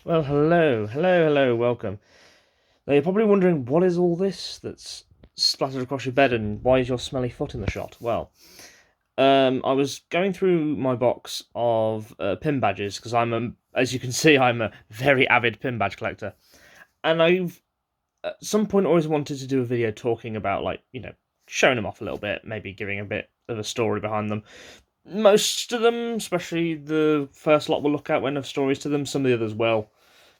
Well, hello, welcome. Now, you're probably wondering, what is all this that's splattered across your bed and why is your smelly foot in the shot? Well, I was going through my box of pin badges because as you can see, I'm a very avid pin badge collector. And I've, at some point, always wanted to do a video talking about, showing them off a little bit, maybe giving a bit of a story behind them. Most of them, especially the first lot we'll look at, won't have stories to them. Some of the others will,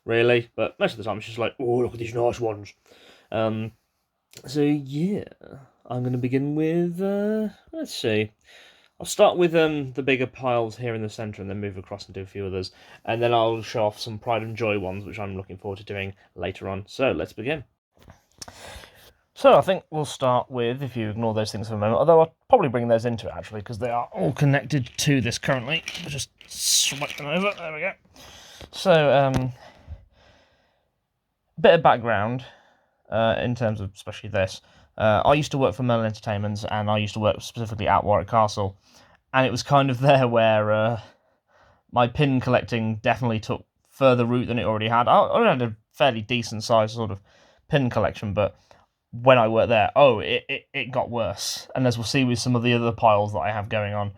really, but most of the time it's just like, oh, look at these nice ones. Um, so yeah, I'm going to begin with, let's see. I'll start with the bigger piles here in the centre and then move across and do a few others. And then I'll show off some Pride and Joy ones, which I'm looking forward to doing later on. So let's begin. So I think we'll start with, if you ignore those things for a moment, although I'll probably bring those into it actually, because they are all connected to this currently. I'll just swipe them over, there we go. So, bit of background in terms of especially this. I used to work for Merlin Entertainments, and I used to work specifically at Warwick Castle, and it was kind of there where my pin collecting definitely took further route than it already had. I already had a fairly decent sized sort of pin collection, but when I worked there, it got worse. And as we'll see with some of the other piles that I have going on,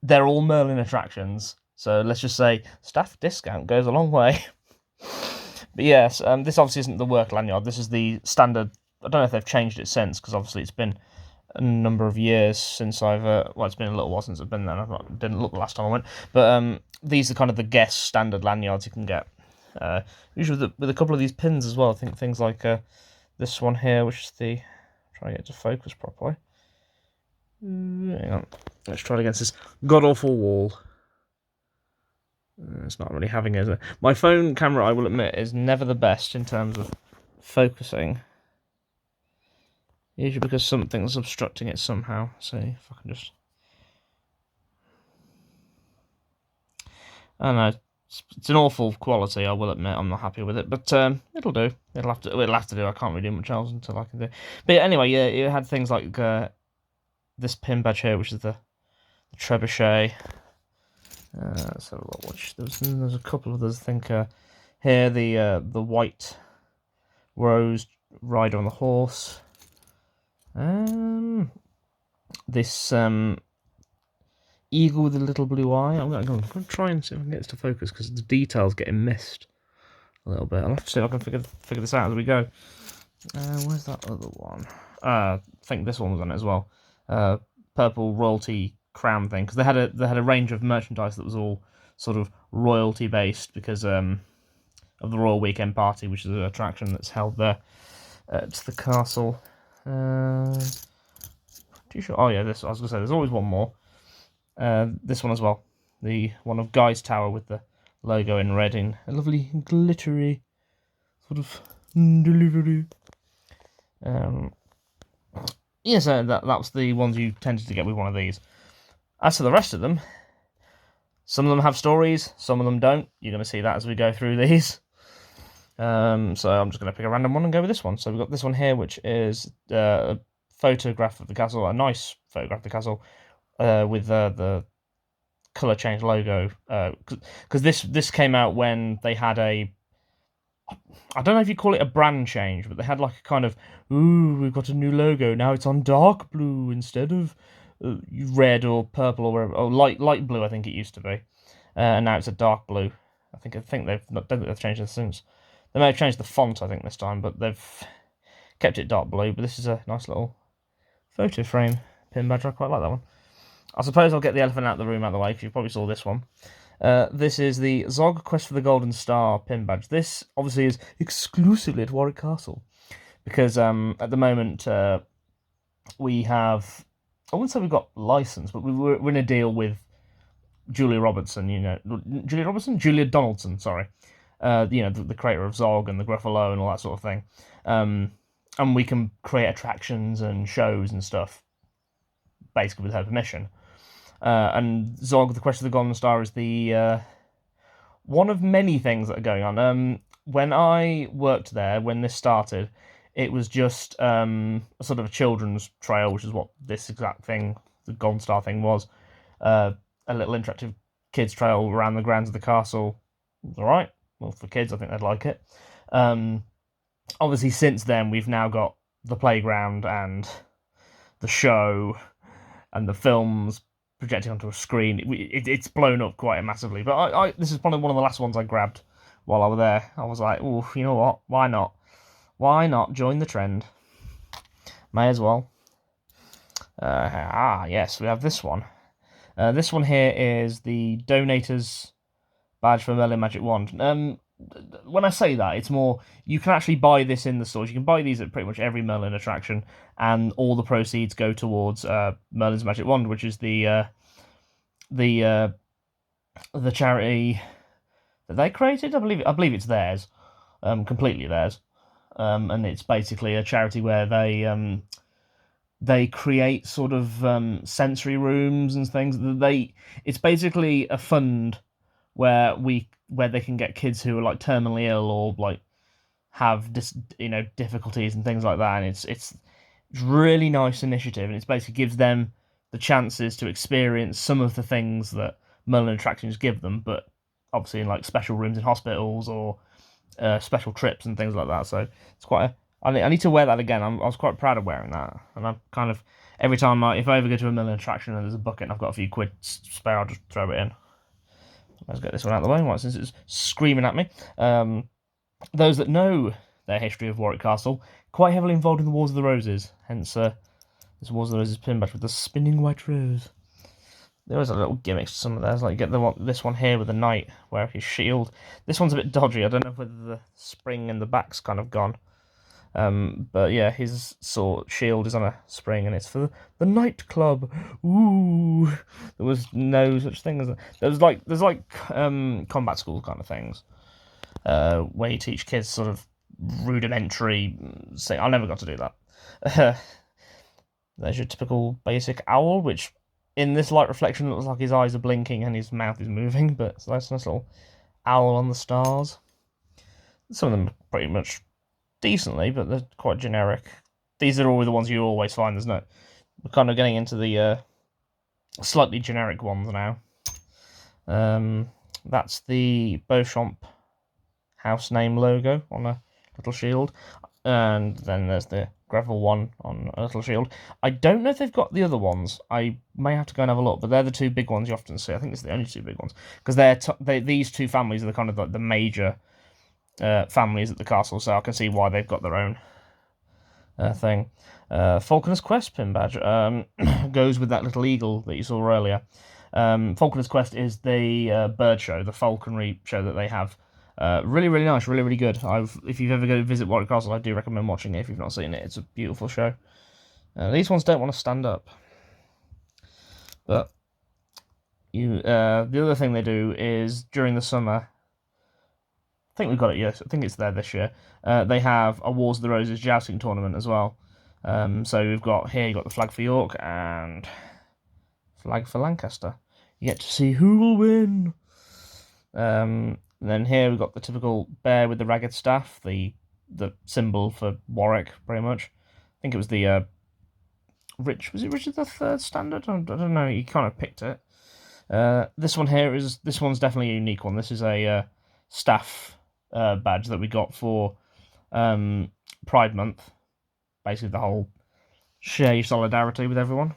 they're all Merlin attractions. So let's just say staff discount goes a long way. But yes, this obviously isn't the work lanyard. This is the standard. I don't know if they've changed it since, because obviously it's been a number of years since I've. Well, it's been a little while since I've been there. Didn't look the last time I went. But these are kind of the guest standard lanyards you can get. Usually with a couple of these pins as well. I think things like this one here, which is the. Try to get it to focus properly. Hang on. Let's try it against this god awful wall. It's not really having it, is it? My phone camera, I will admit, is never the best in terms of focusing. Usually because something's obstructing it somehow. So if I can just... I don't know. It's an awful quality, I will admit. I'm not happy with it, but it'll do. It'll have to do. I can't really do much else until I can do. But yeah, anyway, yeah, you had things like this pin badge here, which is the trebuchet. So watch. There's a couple of others. I think here the white rose rider on the horse. This eagle with a little blue eye. I'm going to try and see if I can get this to focus, because the detail's getting missed a little bit. I'll have to see if I can figure this out as we go. Where's that other one? I think this one was on it as well. Purple royalty crown thing, because they had a range of merchandise that was all sort of royalty based because of the Royal Weekend Party, which is an attraction that's held there at the castle. Too sure. Oh yeah, this. I was gonna say there's always one more. This one as well, the one of Guy's Tower with the logo in red in a lovely glittery sort of delivery. Yeah, so that was the ones you tended to get with one of these. As for the rest of them, some of them have stories, some of them don't. You're going to see that as we go through these. So I'm just going to pick a random one and go with this one. So we've got this one here, which is a photograph of the castle, a nice photograph of the castle, with the colour change logo. Because this came out when they had a... I don't know if you call it a brand change, but they had like a kind of, ooh, we've got a new logo, now it's on dark blue instead of red or purple or whatever, or light blue, I think it used to be, and now it's a dark blue. I think don't think they've changed it since. They may have changed the font, I think, this time, but they've kept it dark blue. But this is a nice little photo frame pin badge. I quite like that one. I suppose I'll get the elephant out of the room out of the way, because you probably saw this one. This is the Zog Quest for the Golden Star pin badge. This obviously is exclusively at Warwick Castle, because at the moment we have, I wouldn't say we've got license, but we're in a deal with Julia Donaldson, sorry. The creator of Zog and the Gruffalo and all that sort of thing. And we can create attractions and shows and stuff, basically with her permission. And Zog, the Quest of the Golden Star, is the one of many things that are going on. When I worked there, when this started, it was just a sort of a children's trail, which is what this exact thing, the Golden Star thing, was. A little interactive kids trail around the grounds of the castle. It was alright. well, for kids, I think they'd like it. Obviously, since then, we've now got the playground and the show and the films projecting onto a screen. It's blown up quite massively. But this is probably one of the last ones I grabbed while I was there. I was like, oh, you know what? Why not? Why not join the trend? May as well. Yes, we have this one. This one here is the Donators badge for Merlin Magic Wand. When I say that, it's more, you can actually buy this in the stores. You can buy these at pretty much every Merlin attraction, and all the proceeds go towards Merlin's Magic Wand, which is the charity that they created. I believe it's theirs, completely theirs, and it's basically a charity where they create sort of sensory rooms and things. It's basically a fund where they can get kids who are like terminally ill or like have difficulties and things like that. And it's really nice initiative, and it basically gives them the chances to experience some of the things that Merlin attractions give them, but obviously in like special rooms in hospitals or special trips and things like that. So it's quite I need to wear that again. I was quite proud of wearing that, and I'm kind of every time if I ever go to a Merlin attraction and there's a bucket and I've got a few quid spare, I'll just throw it in. Let's get this one out of the way, since it's screaming at me. Those that know their history of Warwick Castle, quite heavily involved in the Wars of the Roses, hence this Wars of the Roses pin badge with the spinning white rose. There was a little gimmicks to some of theirs, like you get this one here with the knight, where his shield. This one's a bit dodgy, I don't know whether the spring in the back's kind of gone. But yeah, his shield is on a spring, and it's for the Night Club. Ooh, there was no such thing as that. There's like combat school kind of things, where you teach kids sort of rudimentary. I never got to do that. There's your typical basic owl, which in this light reflection looks like his eyes are blinking and his mouth is moving, but it's a nice little owl on the stars. Some of them are pretty much decently, but they're quite generic. These are all the ones you always find. We're kind of getting into the slightly generic ones now. That's the Beauchamp house name logo on a little shield, and then there's the Gravel one on a little shield. I don't know if they've got the other ones. I may have to go and have a look, but they're the two big ones you often see. I think it's the only two big ones, because these two families are the kind of the major families at the castle, so I can see why they've got their own thing. Falconer's Quest pin badge goes with that little eagle that you saw earlier. Falconer's Quest is the bird show, the falconry show that they have. Really, really nice, really, really good. If you've ever go to visit Warwick Castle, I do recommend watching it if you've not seen it. It's a beautiful show. These ones don't want to stand up, but the other thing they do is during the summer. I think we've got it, yes. I think it's there this year. They have a Wars of the Roses jousting tournament as well. So you've got the flag for York and flag for Lancaster. You get to see who will win. And then here we've got the typical bear with the ragged staff, the symbol for Warwick, pretty much. I think it was the was it Richard III standard? I don't know. He kind of picked it. This one's definitely a unique one. This is a staff badge that we got for Pride Month. Basically, the whole share your solidarity with everyone.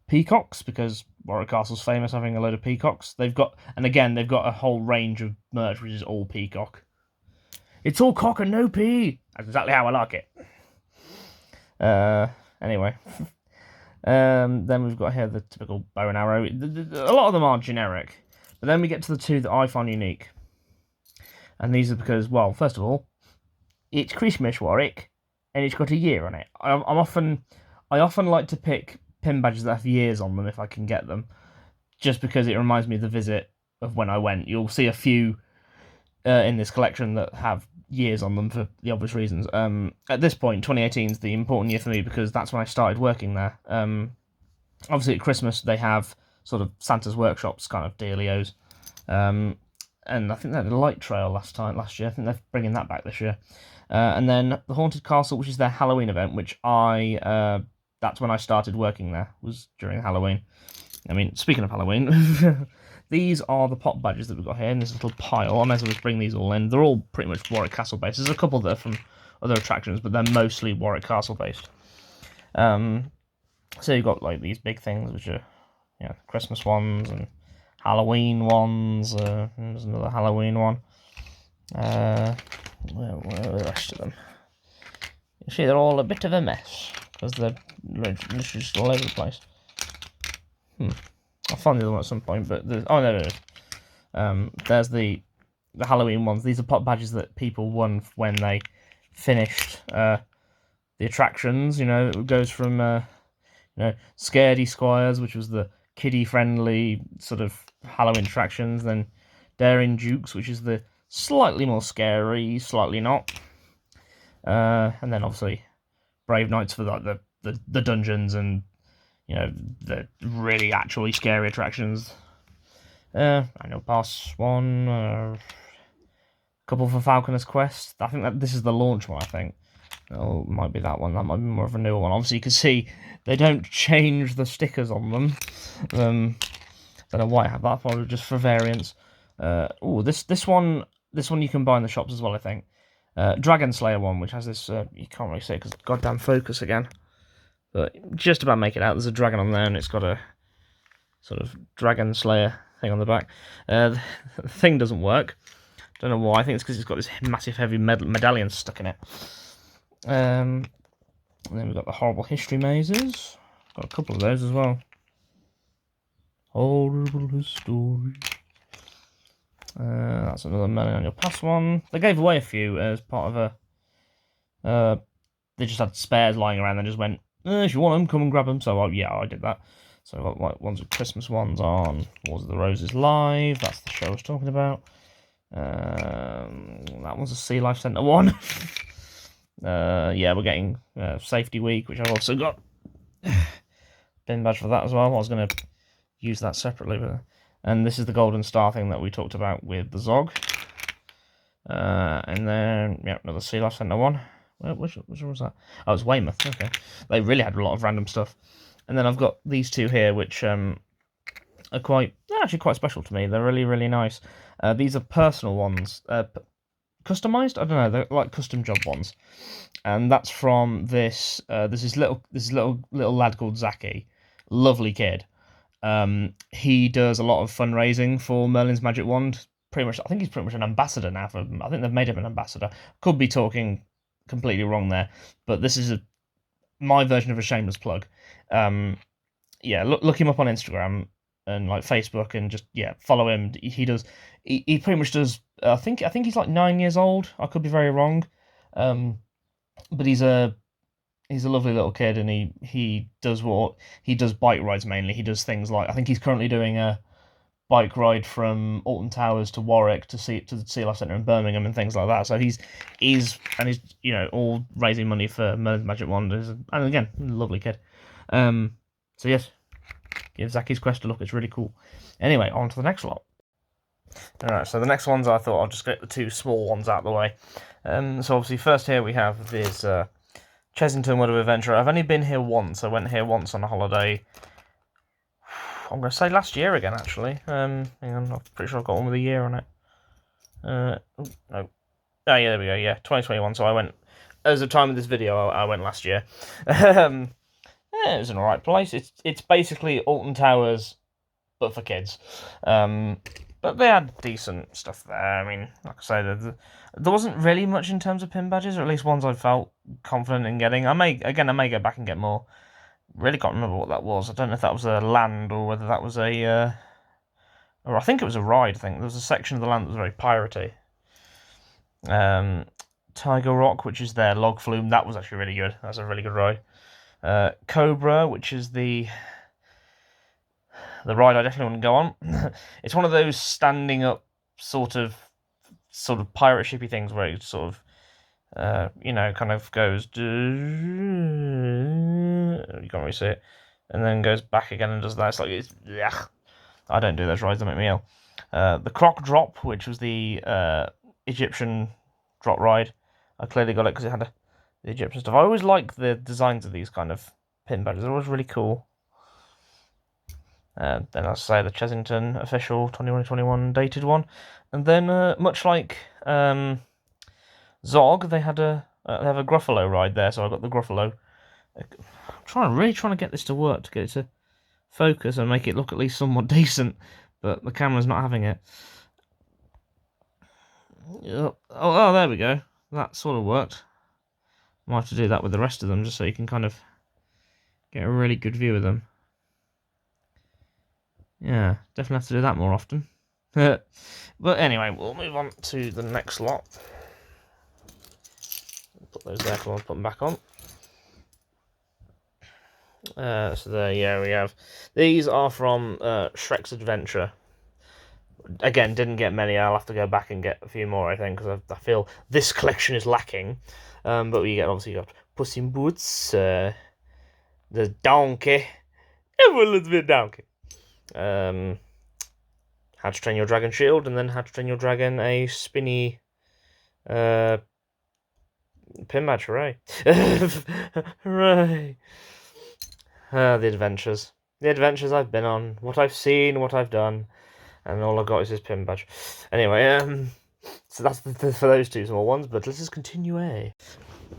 Peacocks, because Warwick Castle's famous having a load of peacocks. They've got a whole range of merch which is all peacock. It's all cock and no pea. That's exactly how I like it. Anyway. Then we've got here the typical bow and arrow. A lot of them are generic. But then we get to the two that I find unique. And these are because, well, first of all, it's Christmas Warwick, and it's got a year on it. I often like to pick pin badges that have years on them if I can get them, just because it reminds me of the visit of when I went. You'll see a few in this collection that have years on them for the obvious reasons. At this point, 2018 is the important year for me because that's when I started working there. Obviously, at Christmas, they have sort of Santa's Workshops kind of dealios. And I think they had a light trail last year. I think they're bringing that back this year. And then the Haunted Castle, which is their Halloween event, which that's when I started working there, was during Halloween. I mean, speaking of Halloween, these are the pop badges that we've got here in this little pile. I may as well just bring these all in. They're all pretty much Warwick Castle based. There's a couple that are from other attractions, but they're mostly Warwick Castle based. So you've got like these big things, which are Christmas ones and Halloween ones. There's another Halloween one. Where are the rest of them? You see, they're all a bit of a mess because they're literally just all over the place. I'll find the other one at some point, but there it is. There's the Halloween ones. These are pop badges that people won when they finished the attractions. It goes from Scaredy Squires, which was the kiddie-friendly sort of Halloween attractions, then Daring Dukes, which is the slightly more scary, slightly not, and then obviously Brave Knights for like the dungeons and the really actually scary attractions. Annual Pass one, a couple for Falconer's Quest. I think that this is the launch one. I think. Oh, it might be that one. That might be more of a newer one. Obviously, you can see they don't change the stickers on them. Don't know why I have that. Probably just for variants. This one you can buy in the shops as well. I think. Dragon Slayer one, which has this. You can't really see it because goddamn focus again. But just about make it out. There's a dragon on there, and it's got a sort of Dragon Slayer thing on the back. The thing doesn't work. Don't know why. I think it's because it's got this massive heavy medallion stuck in it. And then we've got the Horrible History mazes. Got a couple of those as well. Horrible History. That's another Annual Pass one. They gave away a few as part of a... they just had spares lying around and just went, if you want them, come and grab them. So, yeah, I did that. So I've got like ones with Christmas ones on. Wars of the Roses Live. That's the show I was talking about. That one's a Sea Life Centre one. Yeah, we're getting Safety Week, which I've also got pin badge for that as well. I was going to use that separately, and this is the Golden Star thing that we talked about with the Zog. And then another Sea Life Centre one. Which was that? Oh, it's Weymouth. Okay, they really had a lot of random stuff. And then I've got these two here, which are actually quite special to me. They're really, really nice. These are personal ones. Customized? I don't know. They're like custom job ones, and that's from this. This little lad called Zaki, lovely kid. He does a lot of fundraising for Merlin's Magic Wand. Pretty much, I think he's pretty much an ambassador now. I think they've made him an ambassador. Could be talking completely wrong there, but this is my version of a shameless plug. Yeah, look him up on Instagram and like Facebook, and just follow him. He pretty much does. I think he's like 9 years old. I could be very wrong, but he's a lovely little kid, and he does bike rides mainly. He does things like, I think he's currently doing a bike ride from Alton Towers to Warwick to the Sea Life Centre in Birmingham and things like that. So he's all raising money for Merlin's Magic Wand. And again, lovely kid. So yes, give Zaki's Quest a look. It's really cool. Anyway, on to the next lot. Alright, so the next ones, I thought I'll just get the two small ones out of the way. So obviously first here we have this Chesington Wood of Adventure. I've only been here once. I went here once on a holiday. I'm going to say last year again, actually. Hang on, I'm pretty sure I've got one with a year on it. No. Oh, yeah, there we go. Yeah, 2021. So I went, as of time of this video, I went last year. It was an alright place. It's basically Alton Towers, but for kids. But they had decent stuff there. I mean, like I say, there wasn't really much in terms of pin badges, or at least ones I felt confident in getting. I may go back and get more. Really can't remember what that was. I don't know if that was a land or whether that was or I think it was a ride. I think there was a section of the land that was very piratey. Tiger Rock, which is their log flume, that was actually really good. That's a really good ride. Cobra, which is the ride I definitely want to go on. It's one of those standing up sort of pirate shippy things where it sort of kind of goes, you can't really see it, and then goes back again and does that. It's like, I don't do those rides, they make me ill. The Croc Drop, which was the Egyptian drop ride, I clearly got it because it had the Egyptian stuff. I always like the designs of these kind of pin badges. They're always really cool. Then I'll say the Chessington official 2021 dated one, and then much like Zog, they have a Gruffalo ride there, so I got the Gruffalo. I'm really trying to get this to work, to get it to focus and make it look at least somewhat decent, but the camera's not having it. Oh, there we go. That sort of worked. Might have to do that with the rest of them, just so you can kind of get a really good view of them. Yeah, definitely have to do that more often. But anyway, we'll move on to the next lot. Put those there, come on, put them back on. So there, we have. These are from Shrek's Adventure. Again, didn't get many. I'll have to go back and get a few more, I think, because I feel this collection is lacking. But we get, obviously, you got Puss in Boots, the donkey, everyone loves a donkey. How to Train Your Dragon Shield, and then How to Train Your Dragon a spinny pin badge. Hooray! Hooray! The adventures I've been on, what I've seen, what I've done, and all I've got is this pin badge. Anyway, so that's for those two small ones. But let's just continue.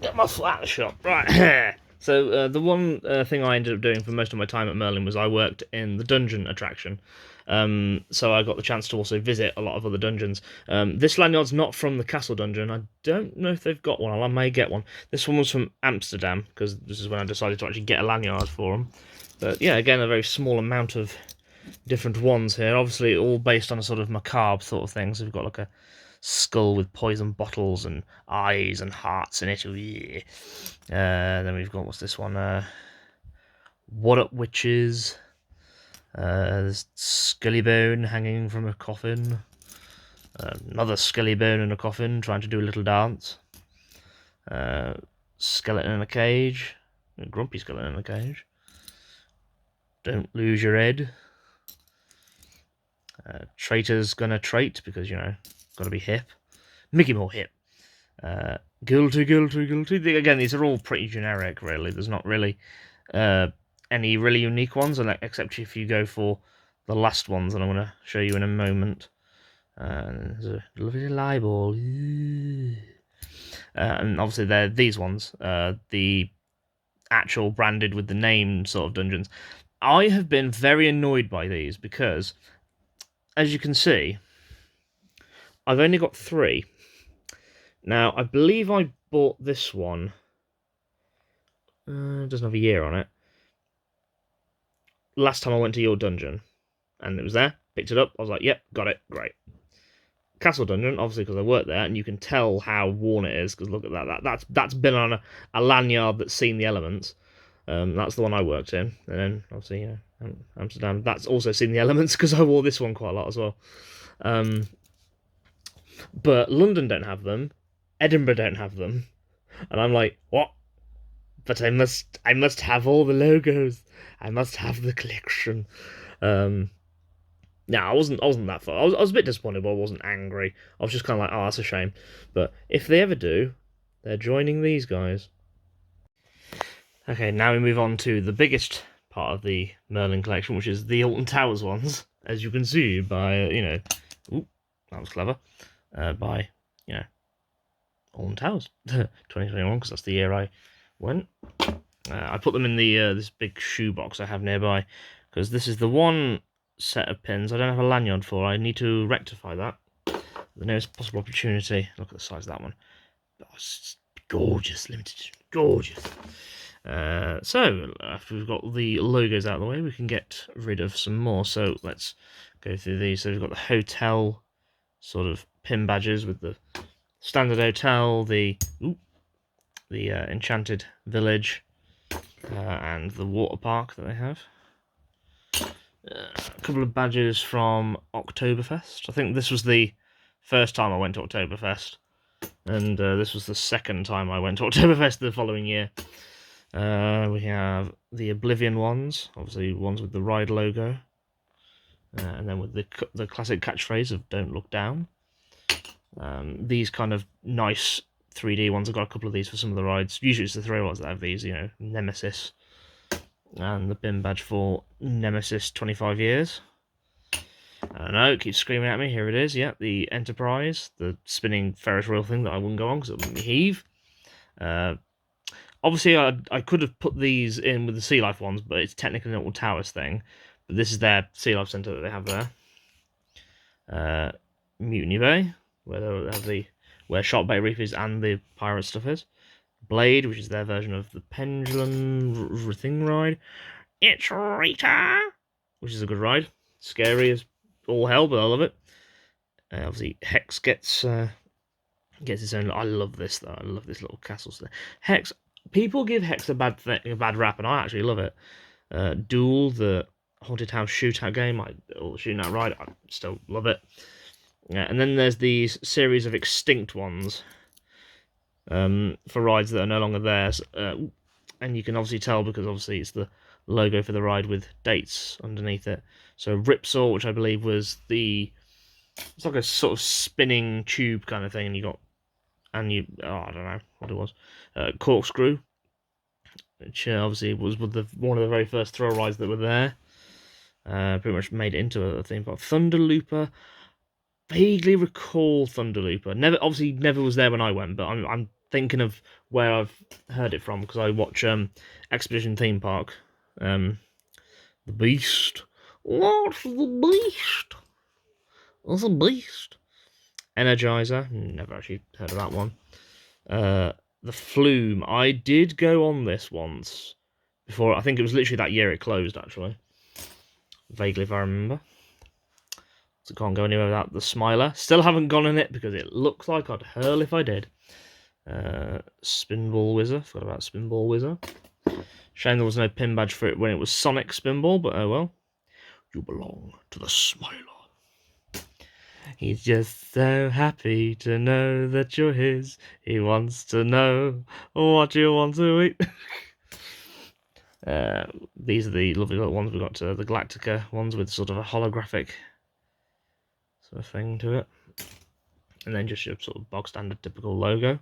Get my flat shop right. So the one thing I ended up doing for most of my time at Merlin was I worked in the dungeon attraction. So I got the chance to also visit a lot of other dungeons. This lanyard's not from the castle dungeon. I don't know if they've got one. I may get one. This one was from Amsterdam, because this is when I decided to actually get a lanyard for them. But yeah, again, a very small amount of different ones here. Obviously, all based on a sort of macabre sort of thing. So we've got like a skull with poison bottles and eyes and hearts in it. Then we've got, what's this one? What Up Witches. There's Skelly-Bone hanging from a coffin. Another Skelly-Bone in a coffin trying to do a little dance. Skeleton in a cage. A grumpy skeleton in a cage. Don't lose your head. Traitor's gonna trait because, you know, gotta be hip. Make him more hip. Guilty. Again, these are all pretty generic, really. There's not really any really unique ones, except if you go for the last ones that I'm going to show you in a moment. There's a lovely libel. And obviously they're these ones, the actual branded with the name sort of dungeons. I have been very annoyed by these because, as you can see, I've only got 3. Now, I believe I bought this one. It doesn't have a year on it. Last time I went to your dungeon, and it was there. Picked it up. I was like, "Yep, got it. Great." Castle dungeon, obviously, because I worked there, and you can tell how worn it is. Because look at that. That's been on a lanyard that's seen the elements. That's the one I worked in, and then obviously, you know, Amsterdam. That's also seen the elements because I wore this one quite a lot as well. But London don't have them. Edinburgh don't have them, and I'm like, what? But I must have all the logos. I must have the collection. No, I wasn't that far. I was a bit disappointed, but I wasn't angry. I was just kind of like, oh, that's a shame. But if they ever do, they're joining these guys. Okay, now we move on to the biggest part of the Merlin collection, which is the Alton Towers ones. As you can see by, you know, ooh, that was clever. By, you know, Alton Towers 2021, because that's the year I went. I put them in the this big shoebox I have nearby, because this is the one set of pins I don't have a lanyard for. I need to rectify that. The nearest possible opportunity. Look at the size of that one. Oh, it's gorgeous, limited, gorgeous. So after we've got the logos out of the way, we can get rid of some more. So let's go through these. So we've got the hotel sort of pin badges with the standard hotel, the enchanted village, and the water park that they have. A couple of badges from Oktoberfest. I think this was the first time I went to Oktoberfest, and this was the second time I went to Oktoberfest the following year. We have the Oblivion ones, obviously ones with the Ride logo, and then with the classic catchphrase of "Don't look down." These kind of nice 3D ones. I've got a couple of these for some of the rides. Usually it's the 3 ones that have these, you know, Nemesis, And the bin badge for Nemesis 25 years. I don't know, it keeps screaming at me. Here it is, yeah, the Enterprise, the spinning Ferris wheel thing that I wouldn't go on because it would make me heave. Obviously, I could have put these in with the Sea Life ones, but it's technically not a Towers thing. But this is their Sea Life Centre that they have there. Mutiny Bay, where they have where Shark Bay Reef is and the pirate stuff is. Blade, which is their version of the Pendulum thing ride. It's Rita, which is a good ride. Scary as all hell, but I love it. Obviously, Hex gets its own. I love this though. I love this little castle. Hex. People give Hex a bad rap, and I actually love it. Duel, the haunted house shootout game, or shooting out ride, I still love it. And then there's these series of extinct ones for rides that are no longer theirs, and you can obviously tell because obviously it's the logo for the ride with dates underneath it. So Ripsaw, which I believe was it's like a sort of spinning tube kind of thing, and I don't know what it was. Corkscrew, which obviously was one of the very first thrill rides that were there. Pretty much made it into a theme park. Thunderlooper. Vaguely recall Thunderlooper. Never was there when I went, but I'm thinking of where I've heard it from because I watch Expedition Theme Park. The Beast. What's the Beast? What's a Beast? Energizer. Never actually heard of that one. The Flume. I did go on this once before. I think it was literally that year it closed, actually. Vaguely, if I remember. So can't go anywhere without the Smiler. Still haven't gone in it because it looks like I'd hurl if I did. Spinball Whizzer. Forgot about Spinball Whizzer. Shame there was no pin badge for it when it was Sonic Spinball, but oh well. You belong to the Smiler. He's just so happy to know that you're his. He wants to know what you want to eat. These are the lovely little ones. We've got the Galactica ones with sort of a holographic sort of thing to it. And then just your sort of bog standard typical logo.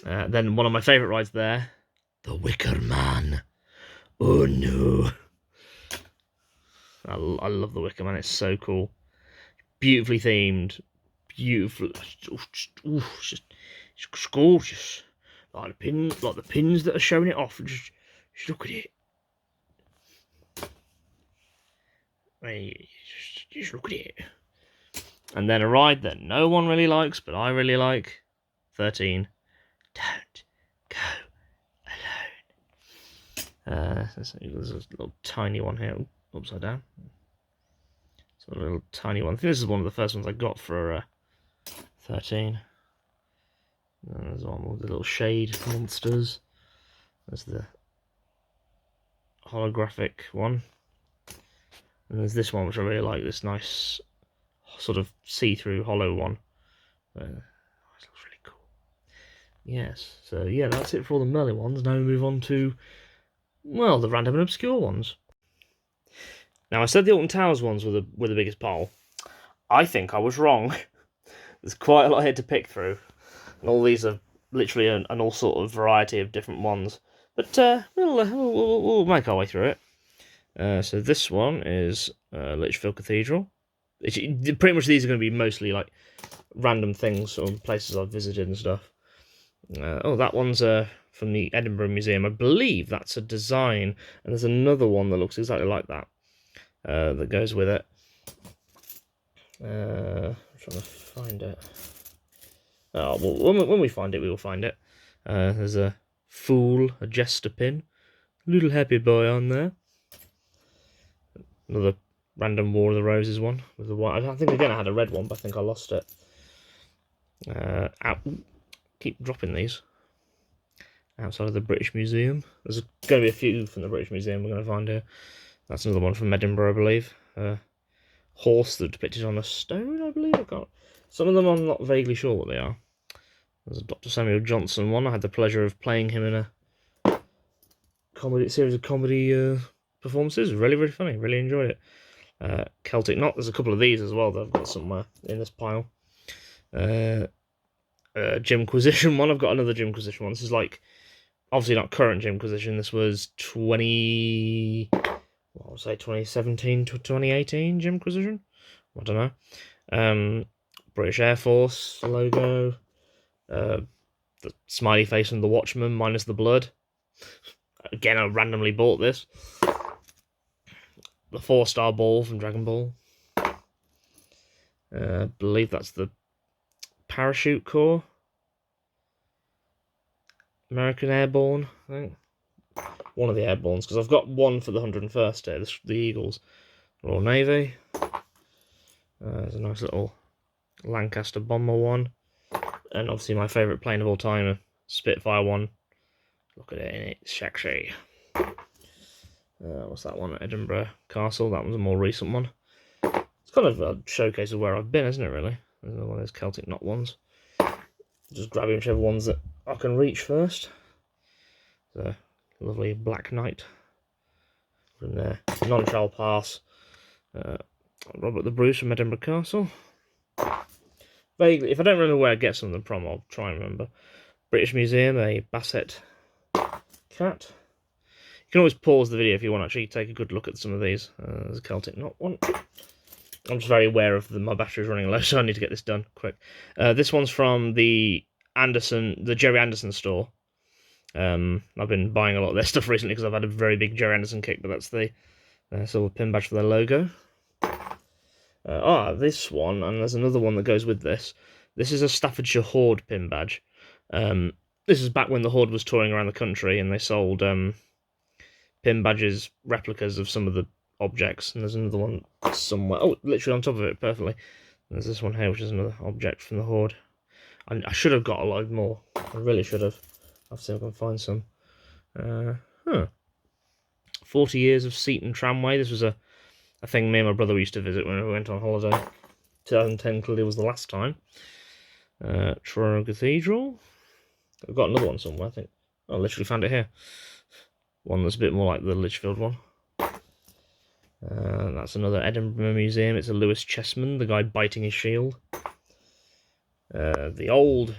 Then one of my favourite rides there, the Wicker Man. Oh no. I love the Wicker Man, it's so cool. Beautifully themed, beautiful, just gorgeous. Like the pins that are showing it off. Just look at it. Just look at it. And then a ride that no one really likes, but I really like. 13. Don't go alone. There's a little tiny one here, upside down. So a little tiny one. I think this is one of the first ones I got for 13. And there's one with the little shade monsters. There's the holographic one. And there's this one which I really like, this nice sort of see-through hollow one. This looks really cool. Yes, so yeah, that's it for all the Merlin ones. Now we move on to, well, the random and obscure ones. Now, I said the Alton Towers ones were the biggest pile. I think I was wrong. There's quite a lot here to pick through. And all these are literally an all sort of variety of different ones. But we'll make our way through it. So this one is Lichfield Cathedral. Pretty much these are going to be mostly like random things or places I've visited and stuff. That one's from the Edinburgh Museum. I believe that's a design. And there's another one that looks exactly like that. That goes with it. I'm trying to find it. Oh, well, when we find it, we will find it. There's a Fool, a Jester pin. Little happy boy on there. Another random War of the Roses one with the white. I think again I had a red one, but I think I lost it. Keep dropping these. Outside of the British Museum. There's going to be a few from the British Museum we're going to find here. That's another one from Edinburgh, I believe. Horse that's depicted on a stone, I believe. Some of them I'm not vaguely sure what they are. There's a Dr. Samuel Johnson one. I had the pleasure of playing him in a series of comedy performances. Really, really funny. Really enjoyed it. Celtic Knot. There's a couple of these as well that I've got somewhere in this pile. Jimquisition one. I've got another Jimquisition one. This is like obviously not current Jimquisition. This was 2017 to 2018 Jimquisition. I don't know. British Air Force logo. The smiley face from the Watchman minus the blood. Again, I randomly bought this. The 4-star ball from Dragon Ball. I believe that's the Parachute Corps. American Airborne, I think. One of the Airbornes, because I've got one for the 101st here, the Eagles. Royal Navy. There's a nice little Lancaster bomber one. And obviously my favourite plane of all time, a Spitfire one. Look at it, it's sexy. What's that one? Edinburgh Castle, that one's a more recent one. It's kind of a showcase of where I've been, isn't it, really? One of those Celtic knot ones. Just grabbing whichever ones that I can reach first. The lovely Black Knight from there. Non-Child Pass. Robert the Bruce from Edinburgh Castle. Vaguely, if I don't remember where I get some of them from, I'll try and remember. British Museum, a Basset cat. You can always pause the video if you want to actually take a good look at some of these. There's a Celtic knot one. I'm just very aware of my battery's running low, so I need to get this done quick. This one's from the Jerry Anderson store. I've been buying a lot of their stuff recently because I've had a very big Jerry Anderson kick, but that's the silver pin badge for their logo. This one, and there's another one that goes with this. This is a Staffordshire Horde pin badge. This is back when the Horde was touring around the country, and they sold pin badges, replicas of some of the objects. And there's another one somewhere. Oh, literally on top of it, perfectly. And there's this one here, which is another object from the Horde. I should have got a load more. I really should have. I'll see if I can find some. 40 years of Seaton Tramway. This was a thing me and my brother used to visit when we went on holiday. 2010 clearly was the last time. Truro Cathedral. I've got another one somewhere, I think. I literally found it here. One that's a bit more like the Lichfield one. That's another Edinburgh Museum. It's a Lewis Chessman, the guy biting his shield. The old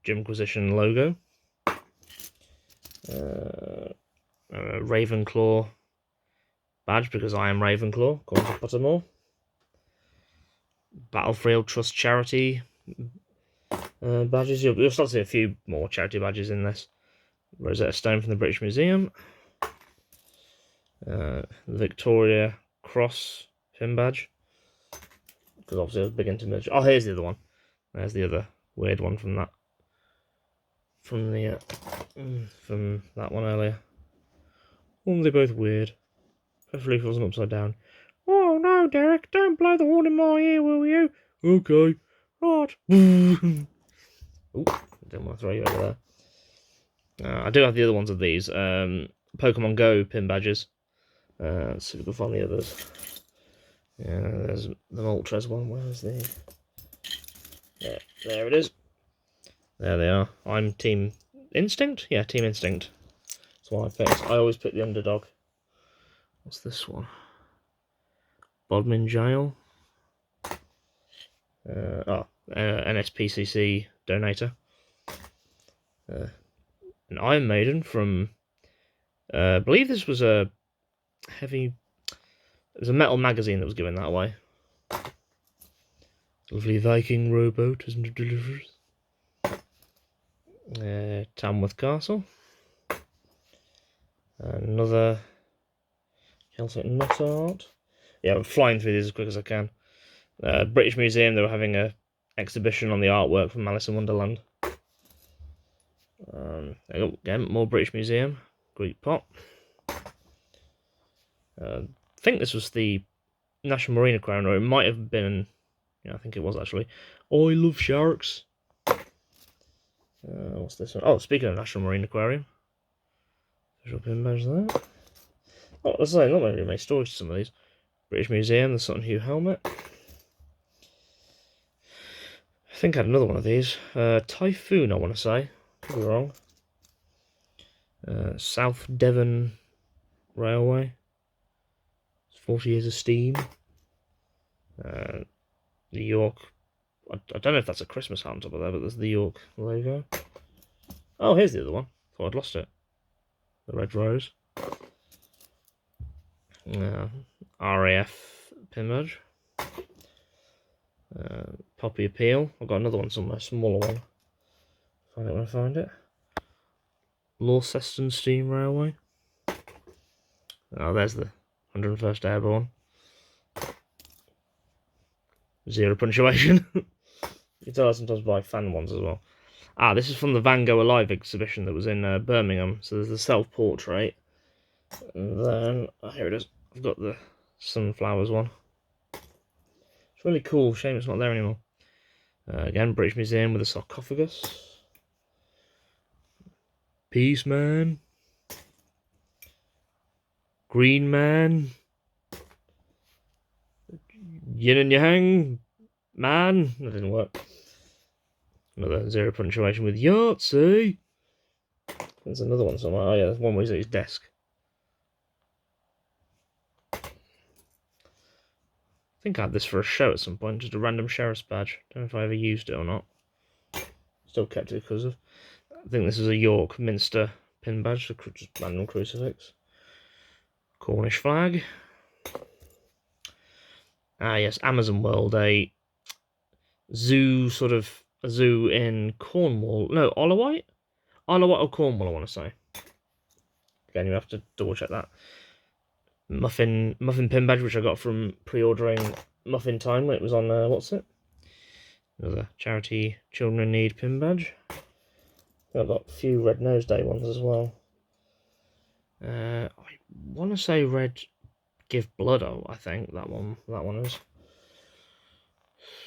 Jimquisition logo. Ravenclaw badge, because I am Ravenclaw, according to Pottermore. Battlefield Trust charity badges. You'll start to see a few more charity badges in this. Rosetta Stone from the British Museum. The Victoria Cross pin badge, because obviously I was big into military. Oh, here's the other one. There's the other weird one from that. From that one earlier. Oh, they're both weird. Hopefully it wasn't upside down. Oh no, Derek! Don't blow the horn in my ear, will you? Okay. Right. Oh, didn't want to throw you over there. I do have the other ones of these. Pokemon Go pin badges. Let's see if we can find the others. Yeah, there's the Moltres one. Where's the... Yeah, there it is. There they are. I'm Team Instinct? Yeah, Team Instinct. That's why I picked. I always pick the underdog. What's this one? Bodmin Jail. NSPCC donator. An Iron Maiden from... I believe this was a heavy... It was a metal magazine that was given that away. Lovely Viking rowboat, isn't it delicious? Tamworth Castle. Another Celtic knot art. Yeah, I'm flying through these as quick as I can. British Museum, they were having an exhibition on the artwork from Alice in Wonderland. Again, more British Museum. Greek pot. I think this was the National Marine Aquarium, or it might have been... Yeah, I think it was actually. I love sharks. What's this one? Oh, speaking of National Marine Aquarium. Visual pin badge there. Oh, let's say, not really many stories to some of these. British Museum, the Sutton Hoo helmet. I think I had another one of these. Typhoon, I want to say. Could be wrong. South Devon Railway. 40 years of steam. The York. I don't know if that's a Christmas hat on top of there, but there's the York logo. Oh, here's the other one. Thought I'd lost it. the red rose. RAF pin badge. Poppy Appeal. I've got another one somewhere, smaller one. Find it when I find it. Launceston Steam Railway. Oh, there's the 101st Airborne. 0 punctuation. You can tell I sometimes buy fan ones as well. This is from the Van Gogh Alive exhibition that was in Birmingham. So there's the self-portrait. And then, here it is. I've got the sunflowers one. It's really cool. Shame it's not there anymore. Again, British Museum with a sarcophagus. Peace Man. Green Man. Yin and Yang. Man. That didn't work. Another 0 punctuation with Yahtzee. There's another one somewhere. Oh yeah, there's one where he's at his desk. I think I had this for a show at some point, just a random sheriff's badge. Don't know if I ever used it or not. Still kept it because of... I think this is a York Minster pin badge, just random crucifix. Cornish flag. Yes, Amazon World, a zoo, sort of, a zoo in Cornwall. No, Isle of Wight? Isle of Wight or Cornwall, I want to say. Again, you have to double check that. Muffin pin badge, which I got from pre-ordering Muffin Time when it was on, what's it? Another charity Children in Need pin badge. I've got a few Red Nose Day ones as well. I want to say Red Give Blood, I think that one is.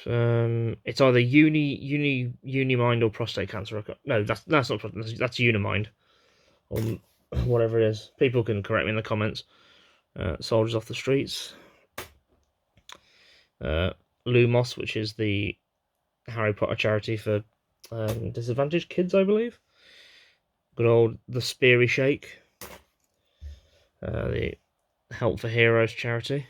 It's either Unimind or prostate cancer. No, that's not that's Unimind. Or whatever it is. People can correct me in the comments. Soldiers Off the Streets. Lumos, which is the Harry Potter charity for disadvantaged kids, I believe. Good old The Speary Shake. The Help for Heroes charity.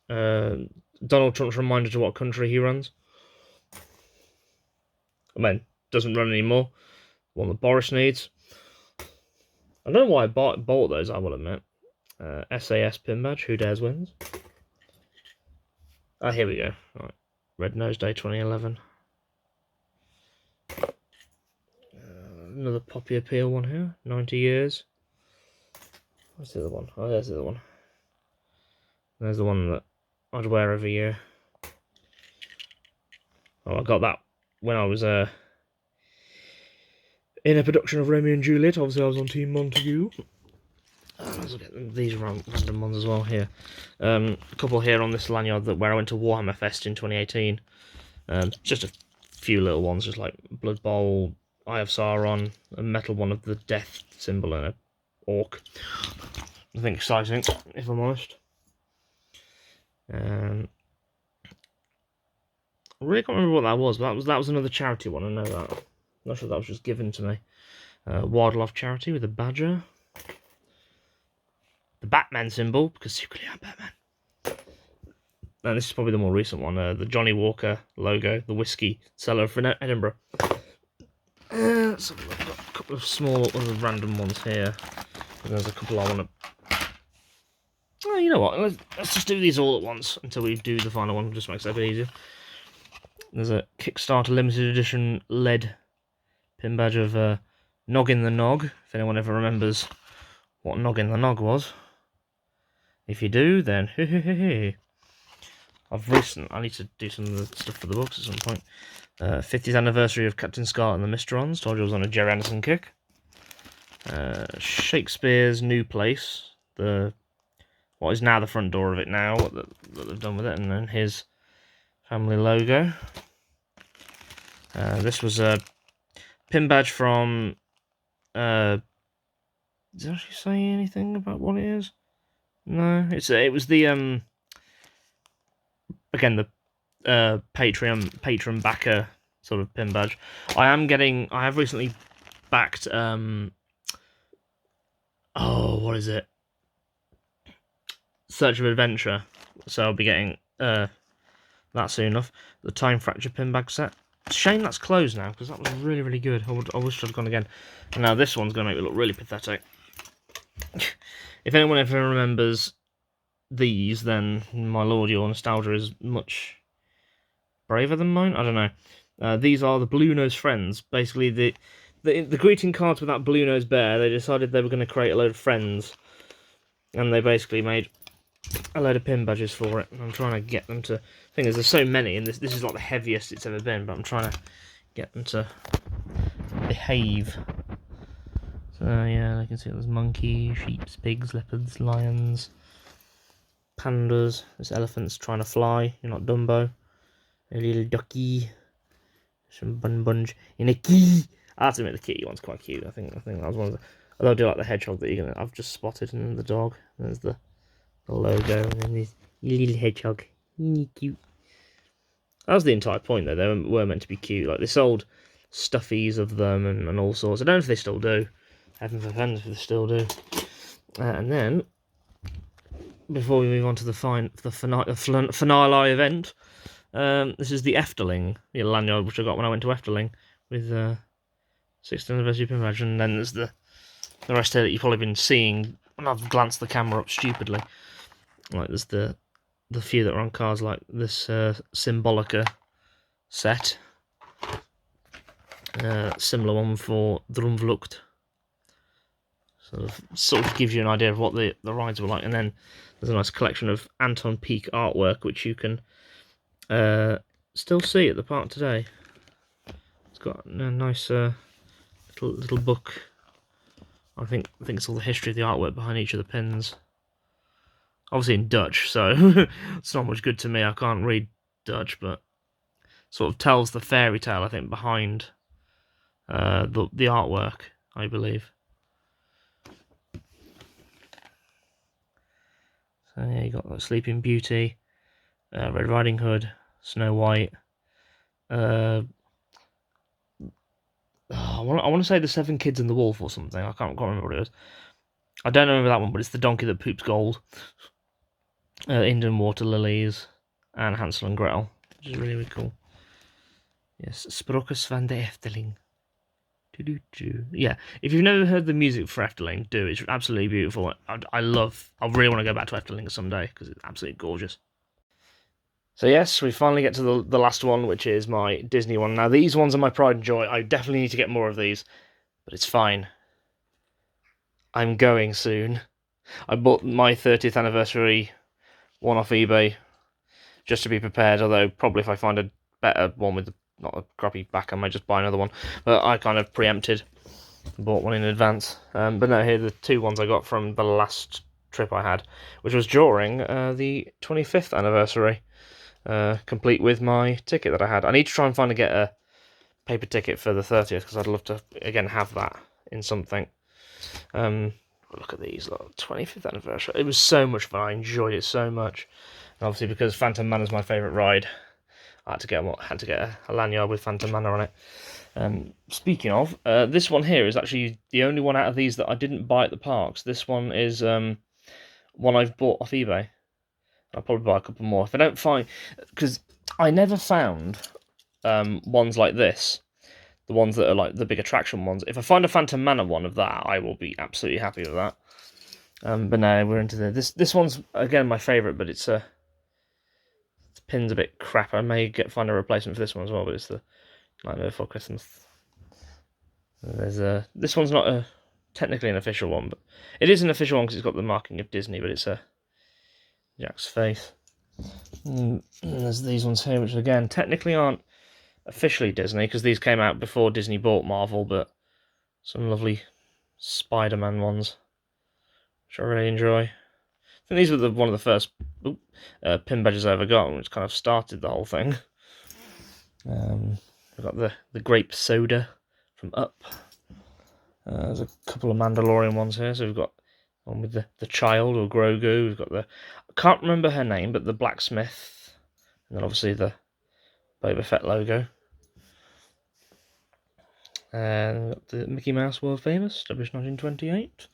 Donald Trump's reminder to what country he runs. I mean, doesn't run anymore. One that Boris needs. I don't know why I bought those, I will admit. SAS pin badge, Who Dares Wins. Here we go. Right. Red Nose Day 2011. Another Poppy Appeal one here. 90 years. What's the other one? Oh, there's the other one. There's the one that I'd wear every year. Oh, I got that when I was in a production of Romeo and Juliet. Obviously, I was on Team Montague. Let's look at these random ones as well here. A couple here on this lanyard where I went to Warhammer Fest in 2018. Just a few little ones, just like Blood Bowl, Eye of Sauron, a metal one of the death symbol, and a orc. Nothing exciting, if I'm honest. I really can't remember what that was, but that was another charity one, I know that. I'm not sure that was just given to me. Wildlife charity with a badger. The Batman symbol, because secretly I'm Batman. And this is probably the more recent one, the Johnny Walker logo, the whiskey cellar for Edinburgh. So I've got a couple of small other random ones here. And there's a couple I want to... Oh, you know what, let's just do these all at once until we do the final one, just makes it a bit easier. There's a Kickstarter limited edition lead pin badge of Noggin the Nog, if anyone ever remembers what Noggin the Nog was. If you do, then I need to do some of the stuff for the books at some point. 50th anniversary of Captain Scarlet and the Mysterons. Told you I was on a Jerry Anderson kick. Shakespeare's New Place. What is now the front door of it now, what they've done with it, and then his family logo. This was a pin badge from... does it actually say anything about what it is? No, it was the again the patron backer sort of pin badge. I have recently backed what is it? Search of Adventure. So I'll be getting that soon enough. The Time Fracture pin bag set. Shame that's closed now, because that was really, really good. I wish I'd gone again. And now this one's going to make me look really pathetic. If anyone ever remembers these, then my lord, your nostalgia is much braver than mine. I don't know. These are the Blue Nose Friends. Basically, the greeting cards with that Blue Nose Bear. They decided they were going to create a load of friends, and they basically made a load of pin badges for it. And I'm trying to get them to. Thing is, there's so many, and this is like the heaviest it's ever been. But I'm trying to get them to behave. So yeah, you can see there's monkeys, sheep, pigs, leopards, lions, pandas. This elephant's trying to fly. You're not Dumbo. A little ducky. Some bunge in a key. I have to admit the kitty one's quite cute. I think that was one of the. Although I do like the hedgehog that I've just spotted, and the dog. There's the logo, and then this little hedgehog. Cute. That was the entire point, though. They were meant to be cute. Like, they sold stuffies of them and all sorts. I don't know if they still do. Heaven forfend if they still do. And then, before we move on to the finale event, this is the Efteling, the lanyard which I got when I went to Efteling with 6th anniversary pin badge. And then there's the rest here that you've probably been seeing, and I've glanced the camera up stupidly. Like, there's the few that are on cards, like this Symbolica set. Similar one for Drumvlucht. Sort of gives you an idea of what the rides were like. And then there's a nice collection of Anton Pieck artwork, which you can still see at the park today. It's got a nice little book. I think it's all the history of the artwork behind each of the pins. Obviously in Dutch, so it's not much good to me. I can't read Dutch, but sort of tells the fairy tale, I think, behind the artwork, I believe. So yeah, you got like Sleeping Beauty, Red Riding Hood, Snow White. I want to say the Seven Kids and the Wolf or something. I can't remember what it is. I don't remember that one, but it's the donkey that poops gold. Indian Water Lilies, and Hansel and Gretel, which is really, really cool. Yes, Sprookjes van de Efteling. Yeah, if you've never heard the music for Efteling, do. It's absolutely beautiful. I really want to go back to Efteling someday, because it's absolutely gorgeous. So yes, we finally get to the last one, which is my Disney one. Now, these ones are my pride and joy. I definitely need to get more of these, but it's fine. I'm going soon. I bought my 30th anniversary one off eBay, just to be prepared, although probably if I find a better one with not a crappy back, I might just buy another one. But I kind of preempted, bought one in advance. But no, here are the two ones I got from the last trip I had, which was during the 25th anniversary, complete with my ticket that I had. I need to try and get a paper ticket for the 30th, because I'd love to, again, have that in something. Look at these, look, 25th anniversary. It was so much fun. I enjoyed it so much. And obviously, because Phantom Manor is my favourite ride, I had to get a lanyard with Phantom Manor on it. Speaking of, this one here is actually the only one out of these that I didn't buy at the parks. This one is one I've bought off eBay. I'll probably buy a couple more if I don't find, because I never found ones like this. The ones that are like the big attraction ones. If I find a Phantom Manor one of that, I will be absolutely happy with that. But no, we're into this one's again my favourite, but the pin's a bit crap. I may find a replacement for this one as well, but it's the Nightmare Before Christmas. This one's not technically an official one, but it is an official one because it's got the marking of Disney, but it's a Jack's face. And there's these ones here, which again technically aren't officially Disney, because these came out before Disney bought Marvel, but some lovely Spider-Man ones, which I really enjoy. I think these were one of the first pin badges I ever got, which kind of started the whole thing. We've got the grape soda from Up. There's a couple of Mandalorian ones here, so we've got one with the child, or Grogu. We've got I can't remember her name, but the blacksmith, and then obviously the Boba Fett logo. And we've got the Mickey Mouse World Famous, established 1928.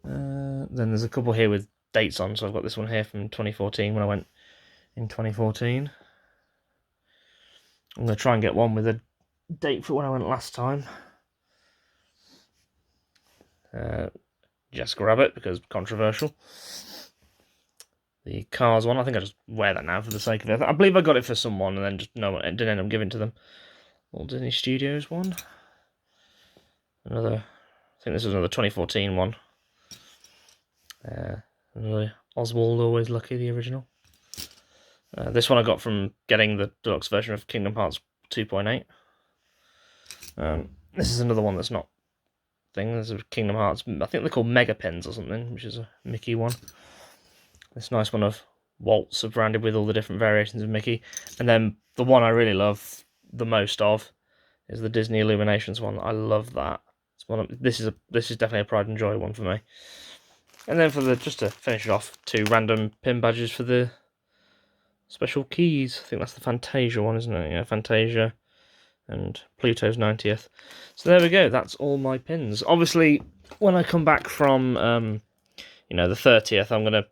Then there's a couple here with dates on, so I've got this one here from 2014, when I went in 2014. I'm going to try and get one with a date for when I went last time. Jessica Rabbit, because controversial. The Cars one, I think I just wear that now for the sake of it. I believe I got it for someone and then just it didn't end up giving to them. Walt Disney Studios one. I think this is another 2014 one. Another Oswald Always Lucky, the original. This one I got from getting the deluxe version of Kingdom Hearts 2.8. This is another one that's not thing. There's a Kingdom Hearts, I think they're called Mega Pins or something, which is a Mickey one. This nice one of Walt surrounded with all the different variations of Mickey. And then the one I really love the most of is the Disney Illuminations one. I love that. This is definitely a pride and joy one for me. And then just to finish it off, 2 random pin badges for the special keys. I think that's the Fantasia one, isn't it? Yeah, Fantasia and Pluto's 90th. So there we go. That's all my pins. Obviously, when I come back from the 30th, I'm going to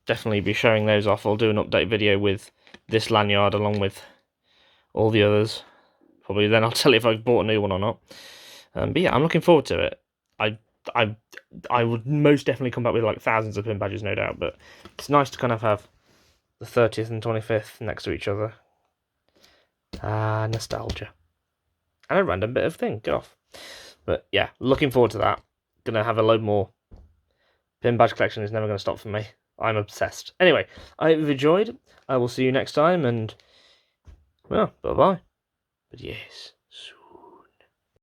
definitely be showing those off. I'll do an update video with this lanyard along with all the others. Probably then I'll tell you if I bought a new one or not. But yeah, I'm looking forward to it. I would most definitely come back with like thousands of pin badges, no doubt. But it's nice to kind of have the 30th and 25th next to each other. Nostalgia. And a random bit of thing. Get off. But yeah, looking forward to that. Gonna have a load more. Pin badge collection is never going to stop for me. I'm obsessed. Anyway, I hope you've enjoyed. I will see you next time, and well, bye-bye. But yes.